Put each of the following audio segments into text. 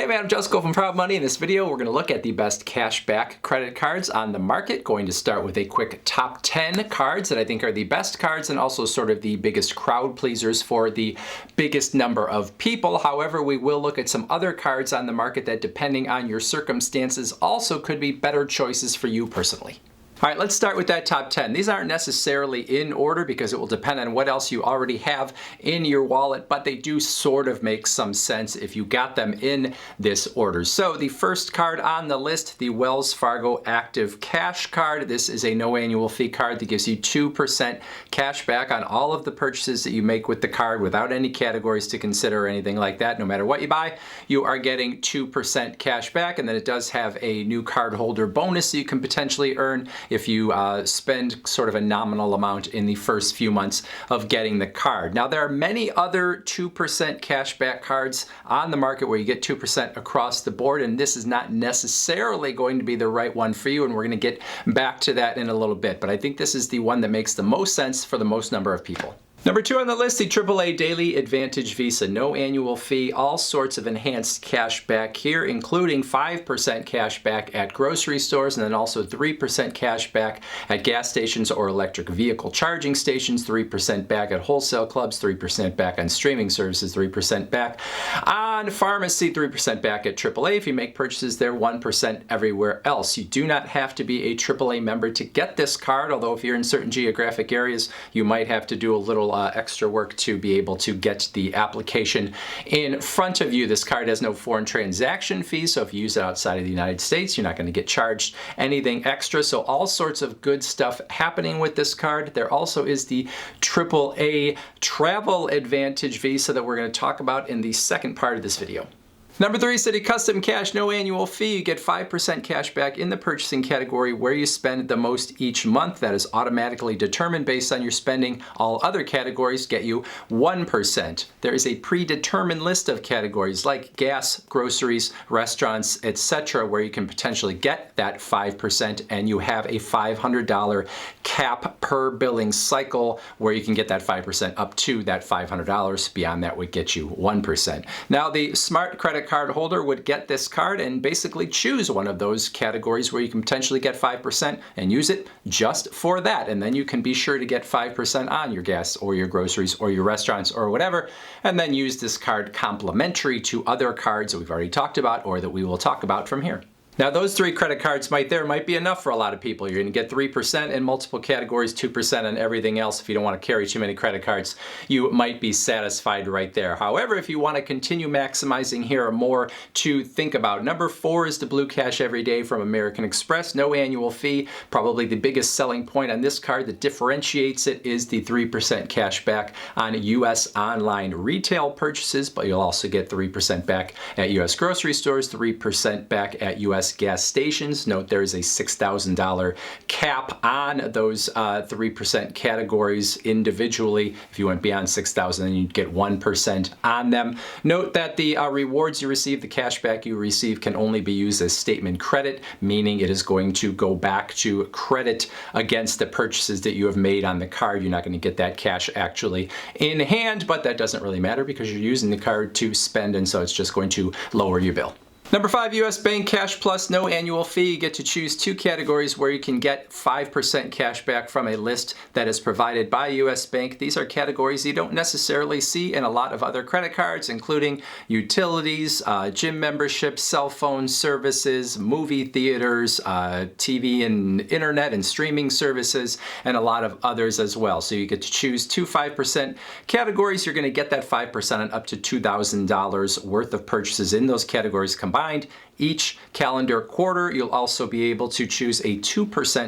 man, I'm Jusko from Proud Money. In this video, we're going to look at the best cashback credit cards on the market. Going to start with a quick top 10 cards that I think are the best cards and also sort of the biggest crowd pleasers for the biggest number of people. However, we will look at some other cards on the market that, depending on your circumstances, also could be better choices for you personally. All right, let's start with that top 10. These aren't necessarily in order because it will depend on what else you already have in your wallet, but they do sort of make some sense if you got them in this order. So the first card on the list, the Wells Fargo Active Cash Card. This is a no annual fee card that gives you 2% cash back on all of the purchases that you make with the card without any categories to consider or anything like that. No matter what you buy, you are getting 2% cash back, and then it does have a new cardholder bonus that you can potentially earn if you spend sort of a nominal amount in the first few months of getting the card. Now, there are many other 2% cashback cards on the market where you get 2% across the board, and this is not necessarily going to be the right one for you, and we're going to get back to that in a little bit. But I think this is the one that makes the most sense for the most number of people. Number 2 on the list, the AAA Daily Advantage Visa. No annual fee, all sorts of enhanced cash back here, including 5% cash back at grocery stores, and then also 3% cash back at gas stations or electric vehicle charging stations, 3% back at wholesale clubs, 3% back on streaming services, 3% back on pharmacy, 3% back at AAA if you make purchases there, 1% everywhere else. You do not have to be a AAA member to get this card, although if you're in certain geographic areas, you might have to do a little extra work to be able to get the application in front of you. This card has no foreign transaction fees, so if you use it outside of the United States, you're not going to get charged anything extra. So all sorts of good stuff happening with this card. There also is the AAA Travel Advantage Visa that we're going to talk about in the second part of this video. Number 3, Citi Custom Cash, no annual fee. You get 5% cash back in the purchasing category where you spend the most each month. That is automatically determined based on your spending. All other categories get you 1%. There is a predetermined list of categories like gas, groceries, restaurants, etc., where you can potentially get that 5%, and you have a $500 cap per billing cycle where you can get that 5% up to that $500. Beyond that would get you 1%. Now, the smart credit card holder would get this card and basically choose one of those categories where you can potentially get 5% and use it just for that. And then you can be sure to get 5% on your gas or your groceries or your restaurants or whatever, and then use this card complementary to other cards that we've already talked about or that we will talk about from here. Now, those 3 credit cards might be enough for a lot of people. You're going to get 3% in multiple categories, 2% on everything else. If you don't want to carry too many credit cards, you might be satisfied right there. However, if you want to continue maximizing, here are more to think about. Number 4 is the Blue Cash Everyday from American Express. No annual fee. Probably the biggest selling point on this card that differentiates it is the 3% cash back on U.S. online retail purchases, but you'll also get 3% back at U.S. grocery stores, 3% back at U.S. gas stations. Note there is a $6,000 cap on those 3% categories individually. If you went beyond $6,000, then you'd get 1% on them. Note that the rewards you receive, the cash back you receive, can only be used as statement credit, meaning it is going to go back to credit against the purchases that you have made on the card. You're not going to get that cash actually in hand, but that doesn't really matter because you're using the card to spend, and so it's just going to lower your bill. Number 5, U.S. Bank Cash Plus, no annual fee. You get to choose 2 categories where you can get 5% cash back from a list that is provided by U.S. Bank. These are categories you don't necessarily see in a lot of other credit cards, including utilities, gym memberships, cell phone services, movie theaters, TV and internet and streaming services, and a lot of others as well. So you get to choose 2 5% categories. You're going to get that 5% on up to $2,000 worth of purchases in those categories combined. Each calendar quarter, you'll also be able to choose a 2%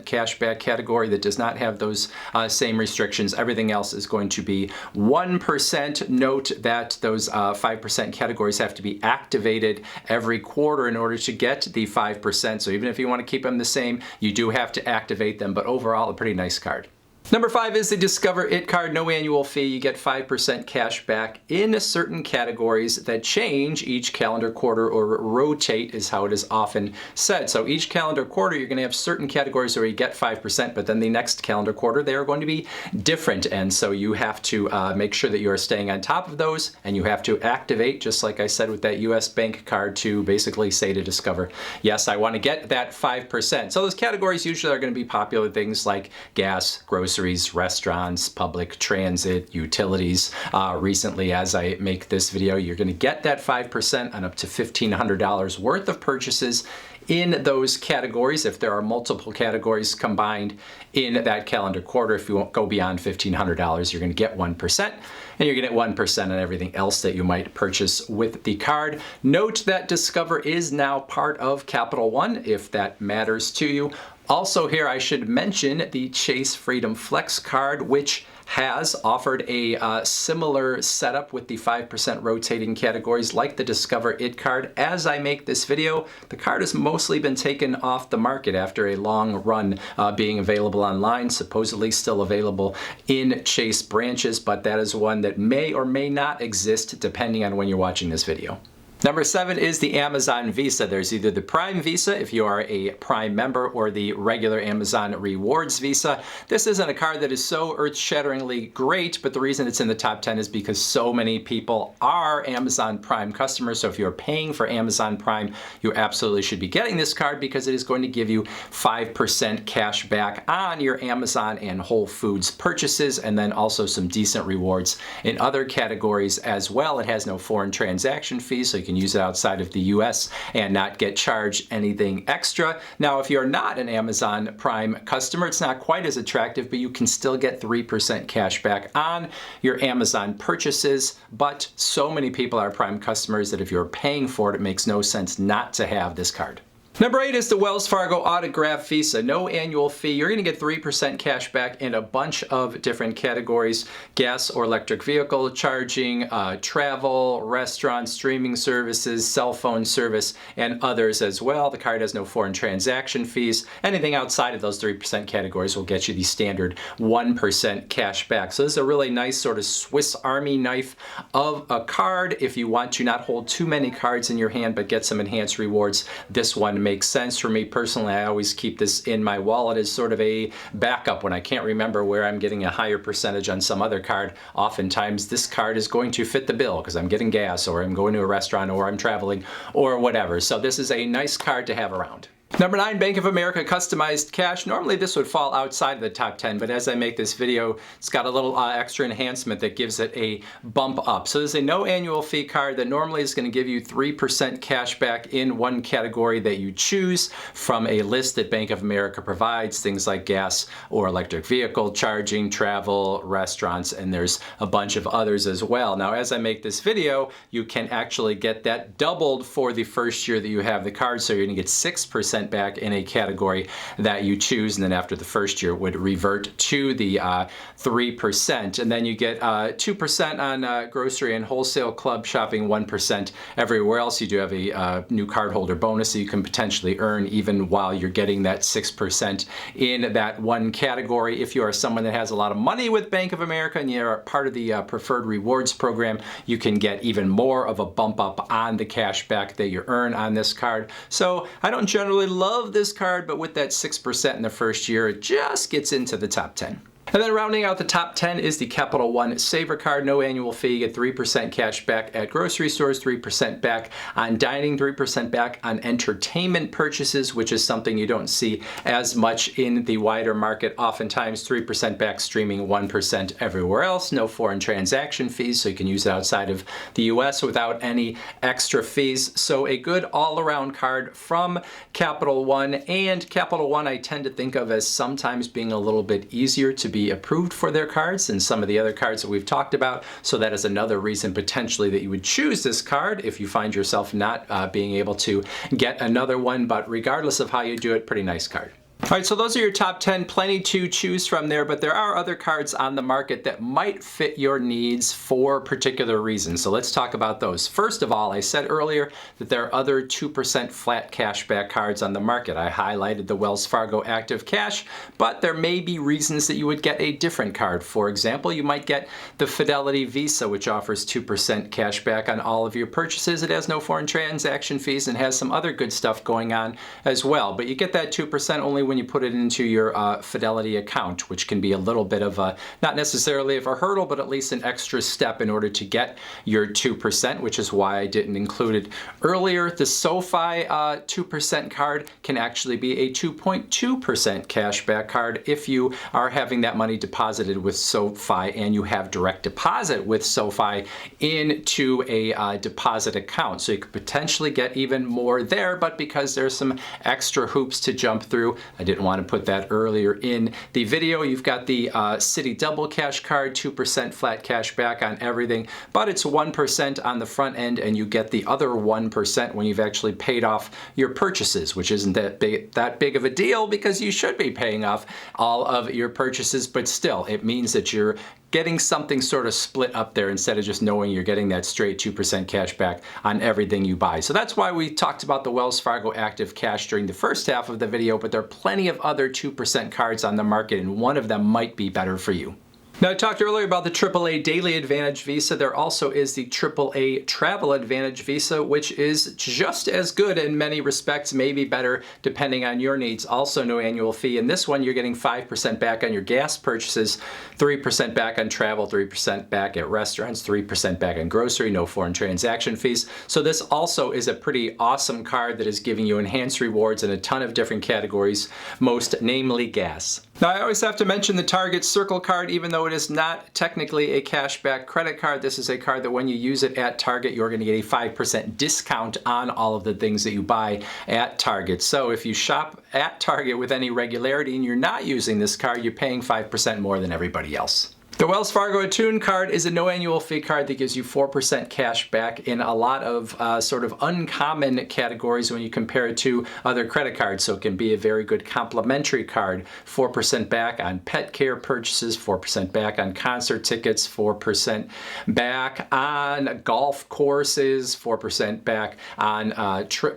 cashback category that does not have those same restrictions. Everything else is going to be 1%. Note that those 5% categories have to be activated every quarter in order to get the 5%. So even if you want to keep them the same, you do have to activate them. But overall, a pretty nice card. Number 5 is the Discover It card, no annual fee. You get 5% cash back in certain categories that change each calendar quarter, or rotate is how it is often said. So each calendar quarter you're going to have certain categories where you get 5%, but then the next calendar quarter they are going to be different. And so you have to make sure that you are staying on top of those, and you have to activate, just like I said with that US Bank card, to basically say to Discover, yes, I want to get that 5%. So those categories usually are going to be popular things like gas, groceries, restaurants, public transit, utilities. Recently, as I make this video, you're going to get that 5% on up to $1,500 worth of purchases in those categories. If there are multiple categories combined in that calendar quarter, if you won't go beyond $1,500, you're going to get 1%, and you're going to get 1% on everything else that you might purchase with the card. Note that Discover is now part of Capital One, if that matters to you. Also here, I should mention the Chase Freedom Flex card, which has offered a similar setup with the 5% rotating categories like the Discover It card. As I make this video, the card has mostly been taken off the market after a long run being available online, supposedly still available in Chase branches, but that is one that may or may not exist depending on when you're watching this video. Number 7 is the Amazon Visa. There's either the Prime Visa if you are a Prime member, or the regular Amazon Rewards Visa. This isn't a card that is so earth-shatteringly great, but the reason it's in the top 10 is because so many people are Amazon Prime customers. So if you're paying for Amazon Prime, you absolutely should be getting this card, because it is going to give you 5% cash back on your Amazon and Whole Foods purchases, and then also some decent rewards in other categories as well. It has no foreign transaction fees, so you can use it outside of the US and not get charged anything extra. Now, if you're not an Amazon Prime customer, it's not quite as attractive, but you can still get 3% cash back on your Amazon purchases. But so many people are Prime customers that if you're paying for it, it makes no sense not to have this card. Number 8 is the Wells Fargo Autograph Visa. No annual fee. You're going to get 3% cash back in a bunch of different categories: gas or electric vehicle charging, travel, restaurants, streaming services, cell phone service, and others as well. The card has no foreign transaction fees. Anything outside of those 3% categories will get you the standard 1% cash back. So this is a really nice sort of Swiss Army knife of a card. If you want to not hold too many cards in your hand but get some enhanced rewards, this one makes sense for me personally. I always keep this in my wallet as sort of a backup when I can't remember where I'm getting a higher percentage on some other card. Oftentimes this card is going to fit the bill because I'm getting gas, or I'm going to a restaurant, or I'm traveling, or whatever. So this is a nice card to have around. Number 9, Bank of America Customized Cash. Normally this would fall outside of the top 10, but as I make this video, it's got a little extra enhancement that gives it a bump up. So this is a no annual fee card that normally is going to give you 3% cash back in one category that you choose from a list that Bank of America provides, things like gas or electric vehicle charging, travel, restaurants, and there's a bunch of others as well. Now, as I make this video, you can actually get that doubled for the first year that you have the card, so you're going to get 6% back in a category that you choose, and then after the first year would revert to the 3%, and then you get 2% on grocery and wholesale club shopping, 1% everywhere else. You do have a new cardholder bonus that you can potentially earn even while you're getting that 6% in that one category. If you are someone that has a lot of money with Bank of America and you're part of the preferred rewards program, you can get even more of a bump up on the cash back that you earn on this card. So I don't generally love this card, but with that 6% in the first year, it just gets into the top 10. And then rounding out the top 10 is the Capital One Saver Card. No annual fee. You get 3% cash back at grocery stores, 3% back on dining, 3% back on entertainment purchases, which is something you don't see as much in the wider market. Oftentimes 3% back streaming, 1% everywhere else. No foreign transaction fees, so you can use it outside of the US without any extra fees. So a good all-around card from Capital One. And Capital One I tend to think of as sometimes being a little bit easier to be approved for their cards than some of the other cards that we've talked about. So that is another reason potentially that you would choose this card if you find yourself not being able to get another one. But regardless of how you do it, pretty nice card. All right, so those are your top 10, plenty to choose from there, but there are other cards on the market that might fit your needs for particular reasons. So let's talk about those. First of all, I said earlier that there are other 2% flat cashback cards on the market. I highlighted the Wells Fargo Active Cash, but there may be reasons that you would get a different card. For example, you might get the Fidelity Visa, which offers 2% cashback on all of your purchases. It has no foreign transaction fees and has some other good stuff going on as well. But you get that 2% only when you put it into your Fidelity account, which can be a little bit of a, not necessarily of a hurdle, but at least an extra step in order to get your 2%, which is why I didn't include it earlier. The SoFi 2% card can actually be a 2.2% cashback card if you are having that money deposited with SoFi and you have direct deposit with SoFi into a deposit account. So you could potentially get even more there, but because there's some extra hoops to jump through, I didn't want to put that earlier in the video. You've got the Citi Double Cash card, 2% flat cash back on everything, but it's 1% on the front end, and you get the other 1% when you've actually paid off your purchases, which isn't that big of a deal because you should be paying off all of your purchases, but still, it means that you're getting something sort of split up there instead of just knowing you're getting that straight 2% cash back on everything you buy. So that's why we talked about the Wells Fargo Active Cash during the first half of the video, but there are plenty of other 2% cards on the market, and one of them might be better for you. Now, I talked earlier about the AAA Daily Advantage Visa. There also is the AAA Travel Advantage Visa, which is just as good in many respects, maybe better depending on your needs. Also no annual fee. In this one, you're getting 5% back on your gas purchases, 3% back on travel, 3% back at restaurants, 3% back on grocery, no foreign transaction fees. So this also is a pretty awesome card that is giving you enhanced rewards in a ton of different categories, most namely gas. Now, I always have to mention the Target Circle card, even though it is not technically a cashback credit card. This is a card that when you use it at Target, you're going to get a 5% discount on all of the things that you buy at Target. So if you shop at Target with any regularity and you're not using this card, you're paying 5% more than everybody else. The Wells Fargo Attune card is a no annual fee card that gives you 4% cash back in a lot of sort of uncommon categories when you compare it to other credit cards. So it can be a very good complimentary card. 4% back on pet care purchases, 4% back on concert tickets, 4% back on golf courses, 4% back on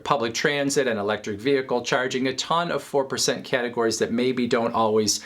public transit and electric vehicle charging. A ton of 4% categories that maybe don't always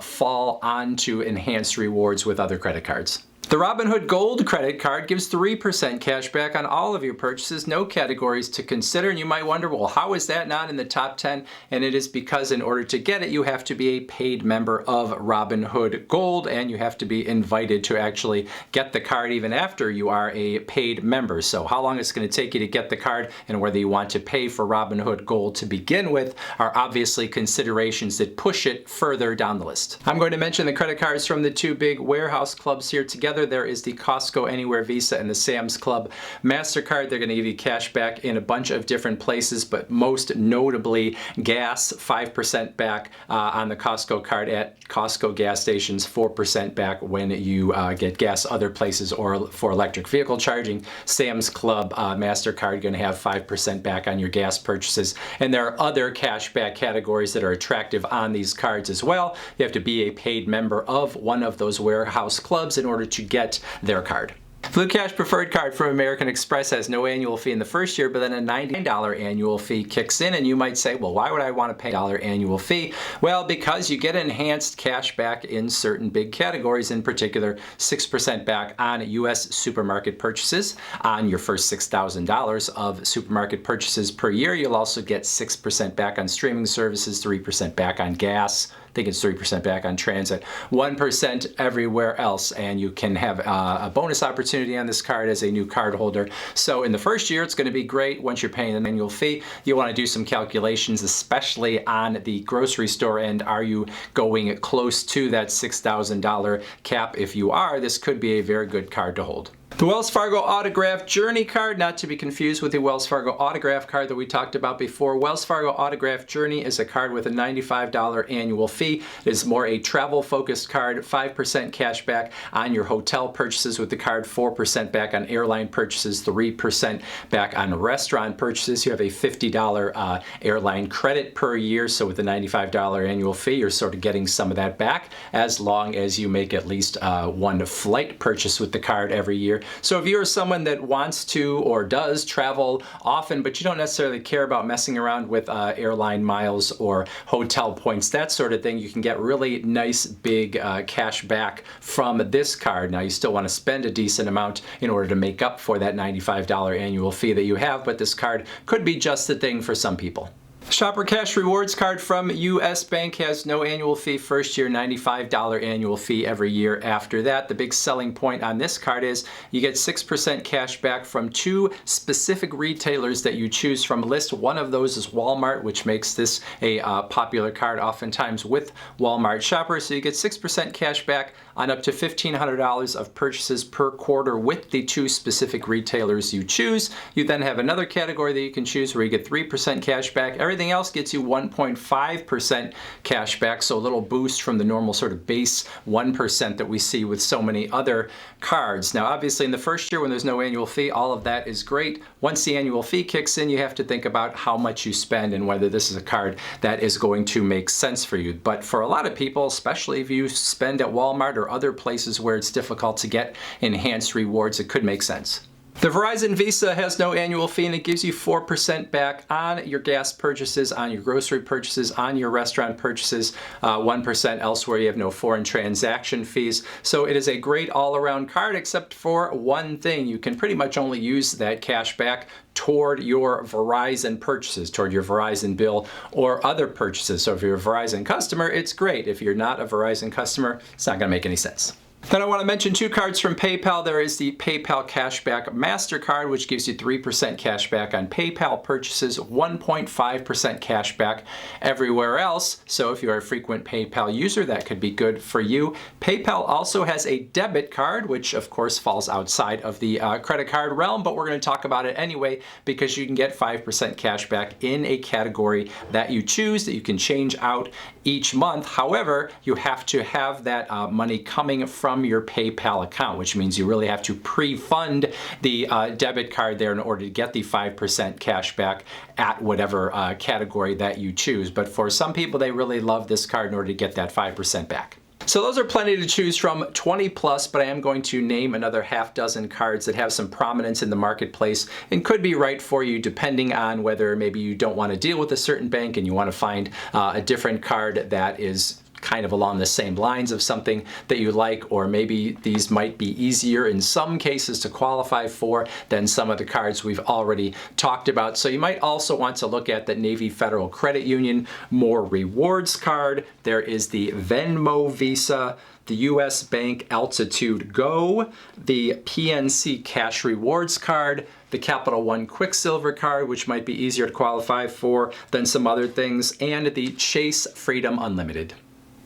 fall onto enhanced rewards with other credit cards. The Robinhood Gold credit card gives 3% cash back on all of your purchases, no categories to consider. And you might wonder, well, how is that not in the top 10? And it is because in order to get it, you have to be a paid member of Robinhood Gold, and you have to be invited to actually get the card even after you are a paid member. So how long it's going to take you to get the card and whether you want to pay for Robinhood Gold to begin with are obviously considerations that push it further down the list. I'm going to mention the credit cards from the two big warehouse clubs here together. There is the Costco Anywhere Visa and the Sam's Club MasterCard. They're going to give you cash back in a bunch of different places, but most notably gas, 5% back on the Costco card at Costco gas stations, 4% back when you get gas other places or for electric vehicle charging. Sam's Club MasterCard going to have 5% back on your gas purchases. And there are other cash back categories that are attractive on these cards as well. You have to be a paid member of one of those warehouse clubs in order to get their card. Blue Cash Preferred card from American Express has no annual fee in the first year, but then a $99 annual fee kicks in, and you might say, well, why would I want to pay a $1 annual fee? Well, because you get enhanced cash back in certain big categories, in particular 6% back on U.S. supermarket purchases. On your first $6,000 of supermarket purchases per year, you'll also get 6% back on streaming services, 3% back on gas. I think it's 3% back on transit, 1% everywhere else, and you can have a bonus opportunity on this card as a new card holder. So in the first year, it's going to be great. Once you're paying an annual fee, you want to do some calculations, especially on the grocery store end. Are you going close to that $6,000 cap? If you are, this could be a very good card to hold. The Wells Fargo Autograph Journey card, not to be confused with the Wells Fargo Autograph card that we talked about before. Wells Fargo Autograph Journey is a card with a $95 annual fee. It is more a travel-focused card, 5% cash back on your hotel purchases with the card, 4% back on airline purchases, 3% back on restaurant purchases. You have a $50 airline credit per year, so with the $95 annual fee, you're sort of getting some of that back as long as you make at least one flight purchase with the card every year. So if you're someone that wants to or does travel often, but you don't necessarily care about messing around with airline miles or hotel points, that sort of thing, you can get really nice big cash back from this card. Now you still want to spend a decent amount in order to make up for that $95 annual fee that you have, but this card could be just the thing for some people. Shopper Cash Rewards card from U.S. Bank has no annual fee first year, $95 annual fee every year after that. The big selling point on this card is you get 6% cash back from 2 specific retailers that you choose from a list. One of those is Walmart, which makes this a popular card oftentimes with Walmart shoppers. So you get 6% cash back on up to $1,500 of purchases per quarter with the 2 specific retailers you choose. You then have another category that you can choose where you get 3% cash back. Everything else gets you 1.5% cash back, so a little boost from the normal sort of base 1% that we see with so many other cards. Now obviously in the first year when there's no annual fee, all of that is great. Once the annual fee kicks in, you have to think about how much you spend and whether this is a card that is going to make sense for you. But for a lot of people, especially if you spend at Walmart or other places where it's difficult to get enhanced rewards, it could make sense. The Verizon Visa has no annual fee and it gives you 4% back on your gas purchases, on your grocery purchases, on your restaurant purchases, 1% elsewhere. You have no foreign transaction fees. So it is a great all-around card except for one thing. You can pretty much only use that cash back toward your Verizon purchases, toward your Verizon bill or other purchases. So if you're a Verizon customer, it's great. If you're not a Verizon customer, it's not going to make any sense. Then I want to mention 2 cards from PayPal. There is the PayPal Cashback MasterCard, which gives you 3% cash back on PayPal purchases, 1.5% cash back everywhere else. So if you're a frequent PayPal user, that could be good for you. PayPal also has a debit card, which of course falls outside of the credit card realm, but we're going to talk about it anyway because you can get 5% cash back in a category that you choose that you can change out each month. However, you have to have that money coming from your PayPal account, which means you really have to pre-fund the debit card there in order to get the 5% cash back at whatever category that you choose. But for some people, they really love this card in order to get that 5% back. So those are plenty to choose from, 20 plus, but I am going to name another half dozen cards that have some prominence in the marketplace and could be right for you depending on whether maybe you don't want to deal with a certain bank and you want to find a different card that is kind of along the same lines of something that you like, or maybe these might be easier in some cases to qualify for than some of the cards we've already talked about. So you might also want to look at the Navy Federal Credit Union More Rewards card. There is the Venmo Visa, the US Bank Altitude Go, the PNC Cash Rewards card, the Capital One Quicksilver card, which might be easier to qualify for than some other things, and the Chase Freedom Unlimited.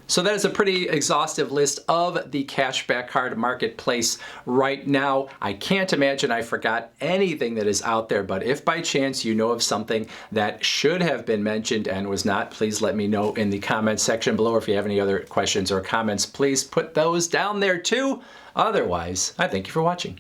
So that is a pretty exhaustive list of the cashback card marketplace right now. I can't imagine I forgot anything that is out there, but if by chance you know of something that should have been mentioned and was not, please let me know in the comments section below. If you have any other questions or comments, please put those down there too. Otherwise, I thank you for watching.